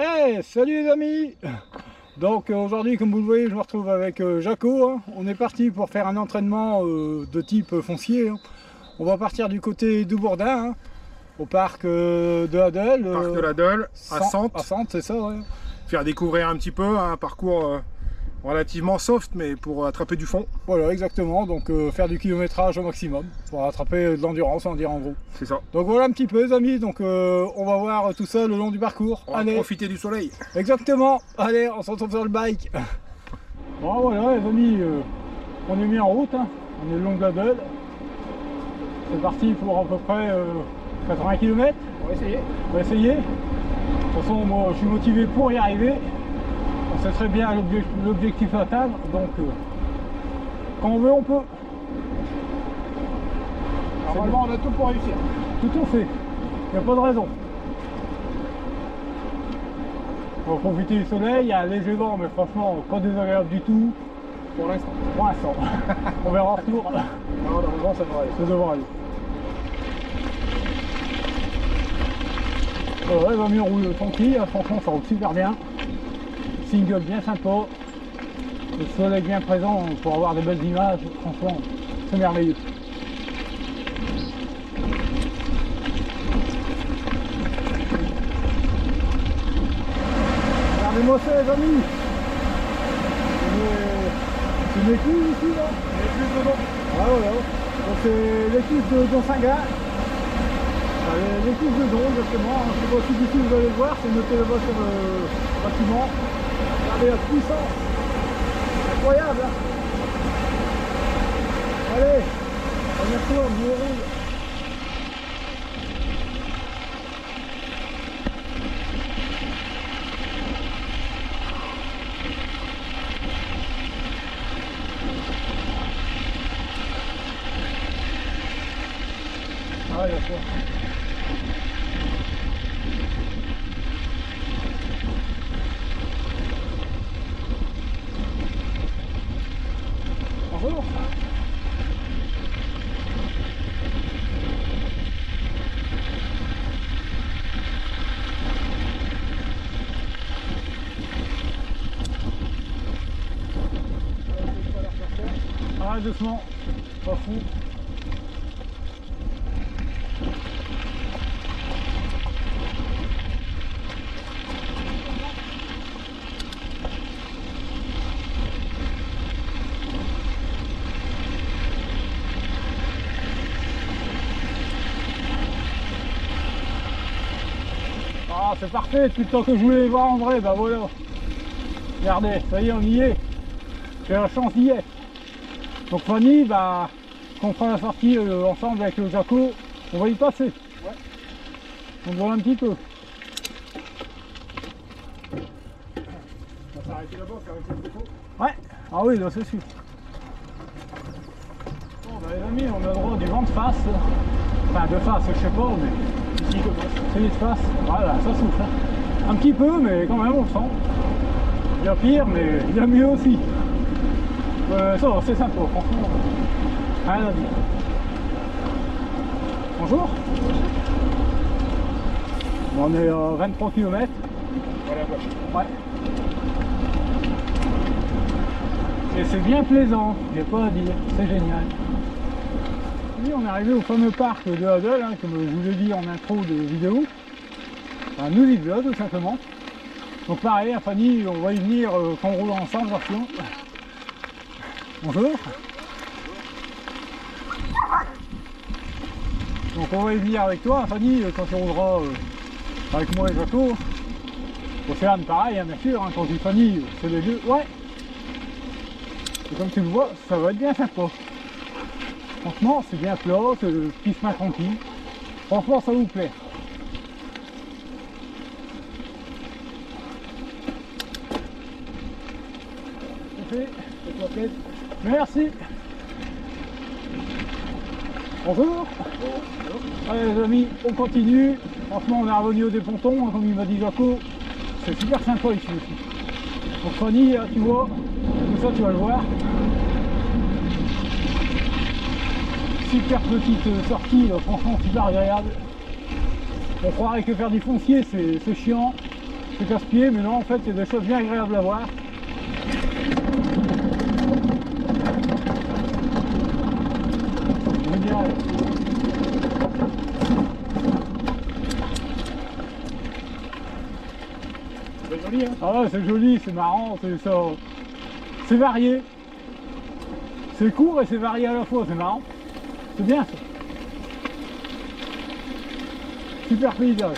Hey, salut les amis. Donc aujourd'hui, comme vous le voyez, je me retrouve avec Jaco, hein. On est parti pour faire un entraînement de type foncier, hein. On va partir du côté d'Oubourdin, hein, au parc de Hadel. Parc de la Deule, à Sante. À Sante, c'est ça, ouais. Faire découvrir un petit peu un parcours relativement soft, mais pour attraper du fond. Voilà, exactement. Donc faire du kilométrage au maximum, pour attraper de l'endurance, on va dire en gros. C'est ça. Donc voilà un petit peu les amis, donc on va voir tout ça le long du parcours. On va profiter du soleil. Exactement. Allez, on se retrouve sur le bike. Bon voilà les amis, on est mis en route, hein. On est le long de la Deule. C'est parti pour à peu près 80 km. On va essayer. On va essayer. De toute façon, moi je suis motivé pour y arriver. On sait très bien l'objectif à atteindre, donc quand on veut, on peut. Normalement, on a tout pour réussir. Tout on fait. Il n'y a pas de raison. On va profiter du soleil, il y a un léger vent, mais franchement, pas désagréable du tout. Pour l'instant. Pour l'instant. On verra en retour. Non, normalement, ça devrait aller. Ça devrait aller. Ouais, va mieux, on roule tranquille, hein. Franchement, ça roule super bien. Single bien sympa. Le soleil bien présent pour avoir de belles images. Franchement, c'est merveilleux. Regardez-moi ça, les amis. C'est une écluse ici, là. L'écluse de Don. Ah voilà. Donc c'est l'écluse de Don Singa. L'écluse de Don, exactement. Je sais pas si d'ici vous allez le voir, c'est noté là-bas sur le bâtiment. Regardez la puissance. Incroyable, hein. Allez, regarde-toi, on roule. Ah, il y a quoi. Bonjour. Ah, doucement, pas fou. Ah, c'est parfait, depuis le temps que je voulais les voir en vrai, bah voilà. Regardez, ça y est, on y est. J'ai la chance d'y être. Donc Fanny, bah, quand on fera la sortie ensemble avec le Jaco, on va y passer. Ouais. On voit un petit peu. On va s'arrêter là-bas, faire une petite photo. Ouais, ah oui, là c'est sûr. Bon, bah les amis, on a le droit du vent de face. Enfin, de face, je sais pas, mais ici, c'est de face. Voilà, ça souffle, hein. Un petit peu, mais quand même, on le sent. Il y a pire, mais il y a mieux aussi. Ça va, c'est sympa, franchement. Rien à dire. Bonjour. On est à 23 km. Voilà, Ouais. Et c'est bien plaisant, j'ai pas à dire, c'est génial. Oui, on est arrivé au fameux parc de Hadel, hein, comme je vous l'ai dit en intro de vidéo. Un nous y tout simplement. Donc pareil, à Fanny, on va y venir quand on roule ensemble, version. Bonjour. Donc on va y venir avec toi, Fanny, quand tu rouleras avec moi et Jaco. Océane, pareil, hein, bien sûr, hein, quand je dis Fanny, c'est les deux. Ouais. Et comme tu le vois, ça va être bien sympa. Franchement, c'est bien plat, c'est le petit chemin tranquille. Franchement, ça va vous plaire. C'est fait, c'est la tête. Merci. Bonjour. Allez les amis, on continue. Franchement, on est revenu au Despontons, hein, comme il m'a dit Jaco. C'est super sympa ici aussi. Donc Fanny, tu vois, tout ça tu vas le voir. super petite sortie, franchement super agréable. On croirait que faire du foncier c'est chiant, c'est casse-pied, mais non, en fait, il y a des choses bien agréables à voir. Génial. C'est joli, hein? Ah ouais, c'est joli, c'est marrant, c'est varié. C'est court et c'est varié à la fois, c'est marrant. C'est bien ça. Super paysage.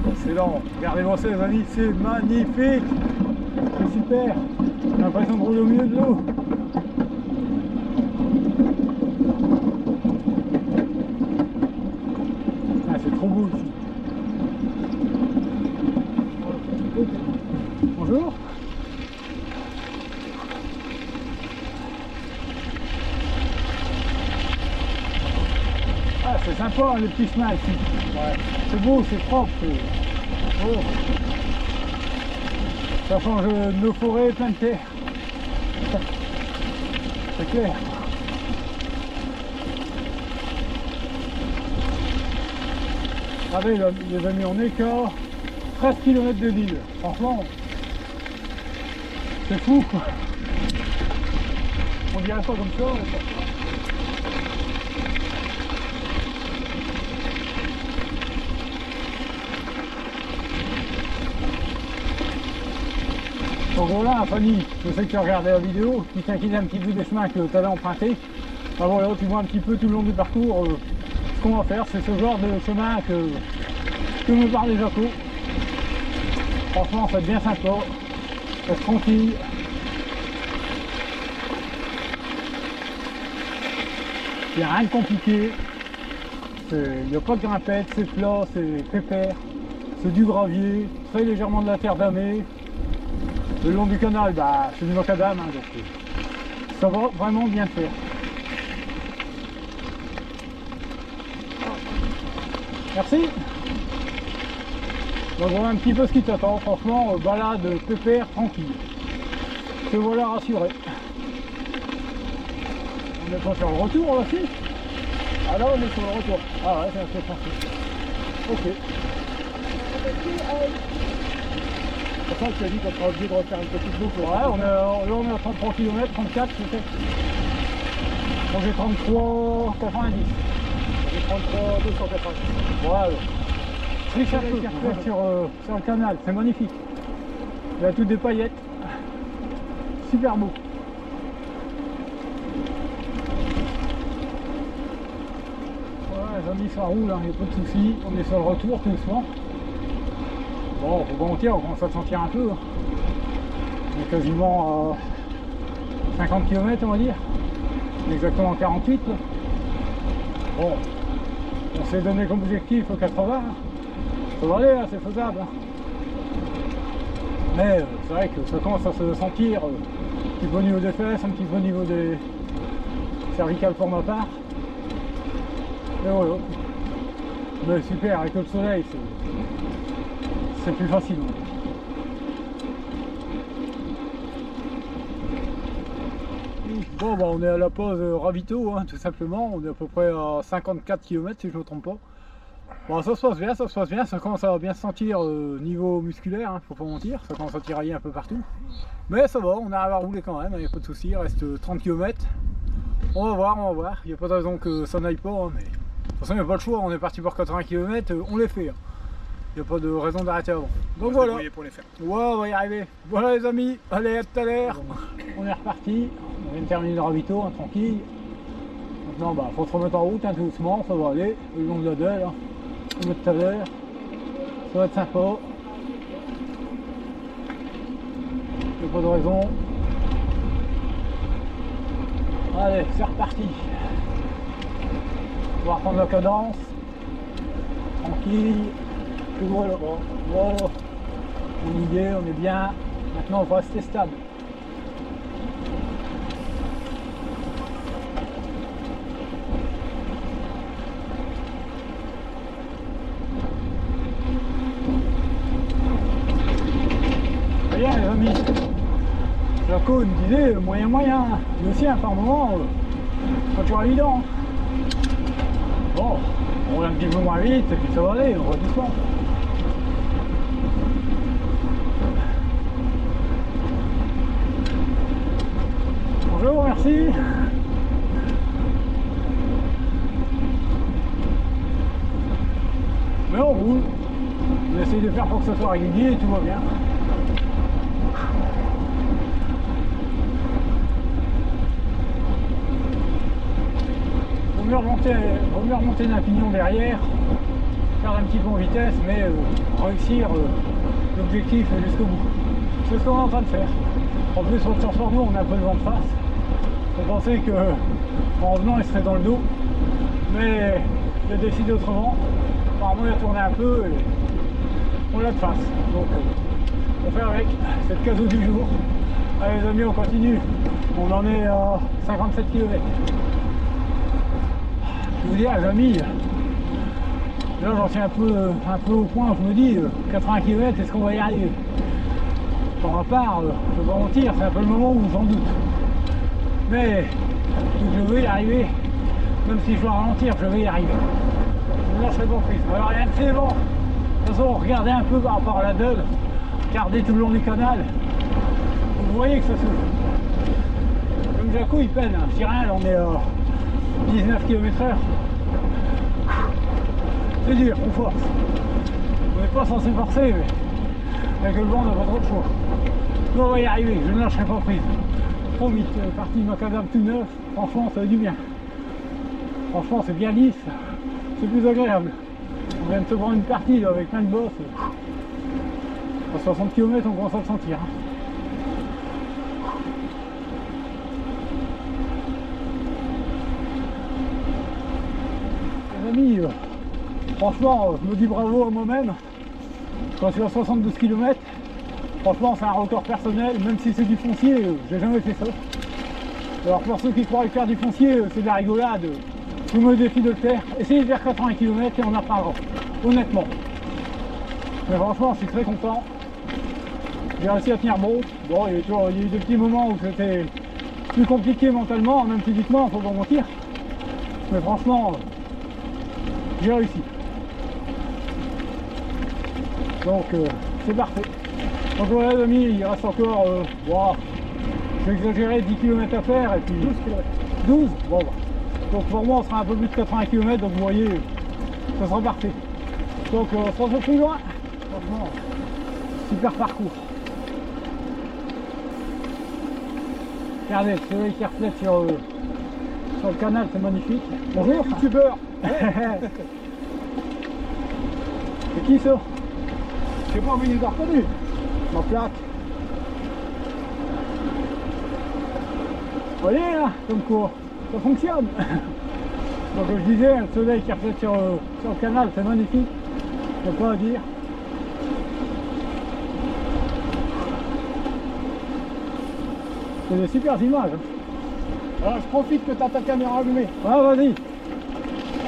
Excellent. Regardez-moi ça les amis, c'est magnifique. C'est super. J'ai l'impression de rouler au milieu de l'eau. Ah, c'est trop beau ici. Bonjour. Ah, c'est sympa les petits chemins ici. Ouais. C'est beau, c'est propre. Oh. Ça change de nos forêts plein de terre. C'est clair. Regardez les amis, on est qu'à 13 km de l'île. Franchement, c'est fou quoi. On dirait pas comme ça. Donc voilà Fanny, je sais que tu as regardé la vidéo, tu t'inquiètes un petit peu des chemins que tu allais emprunter. Ben voilà, tu vois un petit peu tout le long du parcours ce qu'on va faire, c'est ce genre de chemin que me parlait Jaco. Franchement, c'est bien sympa, c'est tranquille. Il n'y a rien de compliqué, il n'y a pas de grimpette, c'est plat, c'est pépère, c'est du gravier, très légèrement de la terre damée. Le long du canal, bah, c'est du macadam, hein, donc ça va vraiment bien faire. Merci. Donc voilà un petit peu ce qui t'attend, franchement, balade pépère, tranquille. Te voilà rassuré. On est pas sur le retour là aussi. Ah là on est sur le retour. Ah ouais, c'est un peu tranquille. Ok. C'est pour ça que tu as dit qu'on sera obligé de refaire une petite boucle. Ouais, là on est à 33 km, 34 peut-être. Donc j'ai 33, 90. J'ai 33, 290. Voilà. Richard qui refait sur le canal, c'est magnifique. Il y a toutes des paillettes. Super beau. Voilà les amis, ça roule, hein, il n'y a pas de soucis. On est sur le retour tout doucement. Bon, faut pas mentir, on commence à le sentir un peu. On est quasiment à 50 km on va dire. Exactement 48 là. Bon, on s'est donné comme objectif 80. Hein. Ça va aller, hein, c'est faisable. Hein. Mais c'est vrai que ça commence à se sentir un petit peu au niveau des fesses, un petit peu au niveau des cervicales pour ma part. Et voilà. Mais super, avec le soleil, c'est plus facile. Bon, bah, on est à la pause ravito, hein, tout simplement. On est à peu près à 54 km si je ne me trompe pas. Bon, ça se passe bien, ça commence à bien se sentir niveau musculaire, hein, faut pas mentir, ça commence à tirailler un peu partout. Mais ça va, on arrive à rouler quand même, il n'y a pas de souci, il reste 30 km. On va voir, il n'y a pas de raison que ça n'aille pas, hein, mais de toute façon il n'y a pas le choix, on est parti pour 80 km, on les fait. Hein. Il n'y a pas de raison d'arrêter avant. Donc voilà. Pour les faire. Ouais, on va y arriver. Voilà les amis, allez à tout à l'heure. On est reparti. On vient de terminer le ravito, hein, tranquille. Maintenant, bah, faut se remettre en route, hein, tout doucement, ça va aller. Le long de la dalle, hein. Comme tout à l'heure. Ça va être sympa. Il n'y a pas de raison. Allez, c'est reparti. On va reprendre la cadence. Tranquille. Toujours là-bas. Voilà. Bonne idée, on est bien. Maintenant, on va rester stable. amis. Jaco il me disait moyen. Mais aussi, par moment, c'est pas toujours évident. Bon, on roule un petit peu moins vite et puis ça va aller, on va doucement. Bonjour, merci. Mais on roule. On essaye de faire pour que ça soit régulier et tout va bien. Vaut mieux remonter d'un pignon derrière, faire un petit peu en vitesse, mais réussir l'objectif jusqu'au bout. C'est ce qu'on est en train de faire. En plus, sur nous, on a un peu le vent de face. On pensait qu'en revenant, il serait dans le dos, mais il a décidé autrement. Apparemment, il a tourné un peu et on l'a de face. Donc, on fait avec. C'est le cadeau du jour. Allez les amis, on continue. On en est à 57 km. Je vous dis, les amis, là j'en suis un peu au point, je me dis, 80 km, est-ce qu'on va y arriver? Pour ma part, je ne vais pas mentir, c'est un peu le moment où j'en doute. Mais je veux y arriver, même si je dois ralentir, je vais y arriver. Je ne lâcherai pas prise. Alors il y a c'est bon. De toute façon, regardez un peu par rapport à la Dole, regardez tout le long du canal, vous voyez que ça souffle. Comme Jaco il peine, hein. Je dis rien, là on est à 19 km/h. C'est dur, on force. On n'est pas censé forcer, mais avec le vent on n'a pas trop de choix. Nous on va y arriver, je ne lâcherai pas prise. Trop vite, parti macadam tout neuf, franchement ça fait du bien. Franchement c'est bien lisse, c'est plus agréable. On vient de se prendre une partie là, avec plein de bosses. À 60 km on commence à le sentir. Hein. Les amis, franchement je me dis bravo à moi-même. Quand je suis à 72 km, franchement c'est un record personnel, même si c'est du foncier, j'ai jamais fait ça. Alors pour ceux qui croient faire du foncier, c'est de la rigolade, je me défie de le faire. Essayez de faire 80 km et on en reparlera, honnêtement. Mais franchement je suis très content. J'ai réussi à tenir bon. Bon, il y a eu des petits moments où c'était plus compliqué mentalement, même physiquement, faut pas mentir. Mais franchement, j'ai réussi. Donc c'est parfait. Donc voilà les amis, il reste encore, wow, j'ai exagéré, 10 km à faire et puis 12 km. 12 bon, bah. Donc pour moi on sera un peu plus de 80 km, donc vous voyez, ça sera parfait. Donc on se retrouve plus loin. Franchement, super parcours. Regardez, le soleil qui reflète sur le canal, c'est magnifique. Bonjour youtubeur. C'est qui ça? Je sais pas, mais il est reconnu. Ma plaque. Vous voyez là, comme quoi, ça fonctionne. Donc je disais, le soleil qui reflète sur le canal, c'est magnifique. Je peux pas à dire. C'est des super images. Alors je profite que tu as ta caméra allumée. Ouais, vas-y.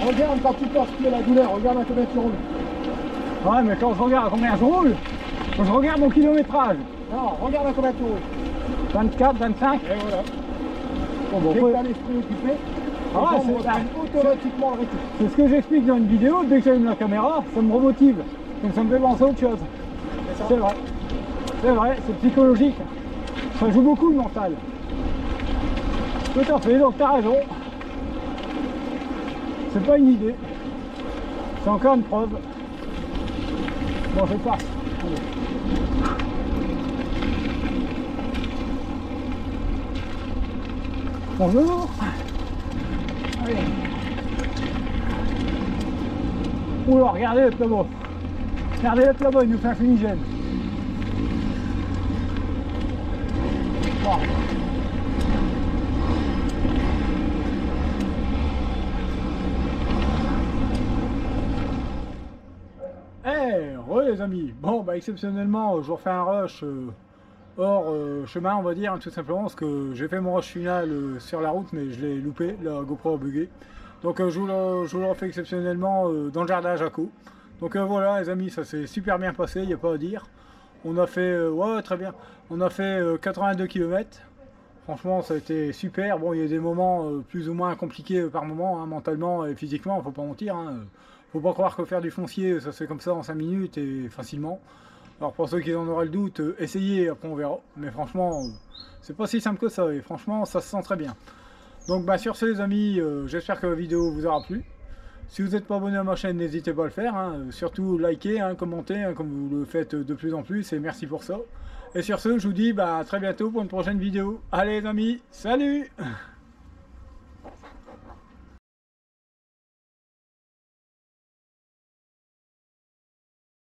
Regarde quand tu passes la douleur, regarde à combien tu roules. Ouais, mais quand je regarde à combien je roule, quand je regarde mon kilométrage. Non, regarde à combien tu roules. 24, 25. Et voilà. Bon, dès que tu as l'esprit occupé, automatiquement le rythme. C'est ce que j'explique dans une vidéo, dès que j'allume la caméra, ça me remotive. Donc ça me fait penser à autre chose. C'est vrai. C'est vrai, c'est psychologique. Ça joue beaucoup le mental. Tout à fait, donc t'as raison. C'est pas une idée. C'est encore une preuve. Bon, je passe. Allez. Bonjour. Allez. Oula, regardez le là-bas. Regardez le là-bas, il nous fait un fumigène. Bon. Ouais les amis, bon bah exceptionnellement je refais un rush hors chemin on va dire, tout simplement parce que j'ai fait mon rush final sur la route mais je l'ai loupé, la GoPro a bugué. Donc je vous le refais exceptionnellement dans le jardin à Jaco. Donc voilà les amis, ça s'est super bien passé, il n'y a pas à dire. On a fait, ouais, très bien. On a fait 82 km. Franchement, ça a été super. Bon, il y a des moments plus ou moins compliqués par moment, hein, mentalement et physiquement, faut pas mentir. Hein. Faut pas croire que faire du foncier, ça se fait comme ça en 5 minutes et facilement. Alors pour ceux qui en auraient le doute, essayez, après on verra. Mais franchement, c'est pas si simple que ça et franchement, ça se sent très bien. Donc bah, sur ce les amis, j'espère que la vidéo vous aura plu. Si vous n'êtes pas abonné à ma chaîne, n'hésitez pas à le faire. Hein. Surtout likez, hein, commentez, hein, comme vous le faites de plus en plus et merci pour ça. Et sur ce, je vous dis bah, à très bientôt pour une prochaine vidéo. Allez les amis, salut!